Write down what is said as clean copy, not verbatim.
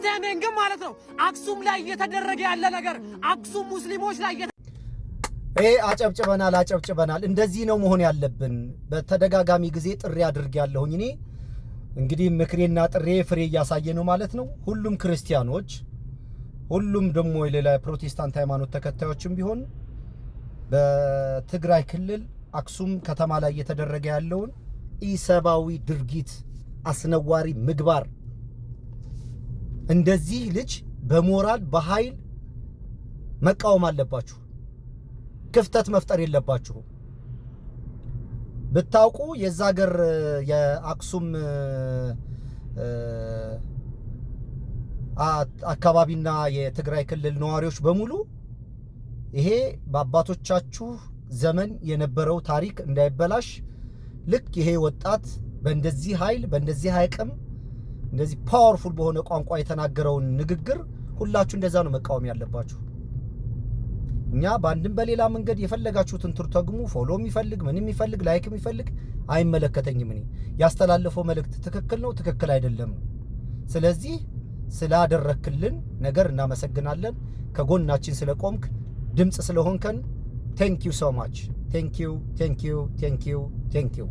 ክርስቲያንን ግን ማለት ነው አክሱም ላይ እየተደረገ ያለ ነገር አክሱም ሙስሊሞች ላይ አጨብጭበናል። እንደዚህ ነው መሆን ያለብን። በተደጋጋሚ ጊዜ ጥሪ አድርጌያለሁኝ። እኔ እንግዲህ ምክሬና ጥሬ ፍሬ እያሳየ ነው ማለት ነው። ሁሉም ክርስቲያኖች፣ ሁሉም ደግሞ የሌላ ፕሮቴስታንት ሃይማኖት ተከታዮችም ቢሆን በትግራይ ክልል አክሱም ከተማ ላይ እየተደረገ ያለውን ኢሰባዊ ድርጊት፣ አስነዋሪ ምግባር እንደዚህ ልጅ በሞራል በኃይል መቃወም አለባችሁ። ክፍተት መፍጠር የለባችሁ። ብታውቁ የዛ ሀገር የአክሱም አካባቢና የትግራይ ክልል ነዋሪዎች በሙሉ ይሄ በአባቶቻችሁ ዘመን የነበረው ታሪክ እንዳይበላሽ ልክ ይሄ ወጣት በእንደዚህ ኃይል በእንደዚህ አቅም እንደዚህ ፓወርፉል በሆነ ቋንቋ የተናገረውን ንግግር ሁላችሁ እንደዛ ነው መቃወም ያለባችሁ። እኛ በአንድም በሌላ መንገድ የፈለጋችሁትን ትርጉሙ ፎሎ የሚፈልግ ምንም የሚፈልግ ላይክ የሚፈልግ አይመለከተኝም። እኔ ያስተላለፈው መልእክት ትክክል ነው ትክክል አይደለም። ስለዚህ ስላደረክልን ነገር እናመሰግናለን። ከጎናችን ስለቆምክ ድምጽ ስለሆንከን ቴንክ ዩ ሶ ማች ቴንክ ዩ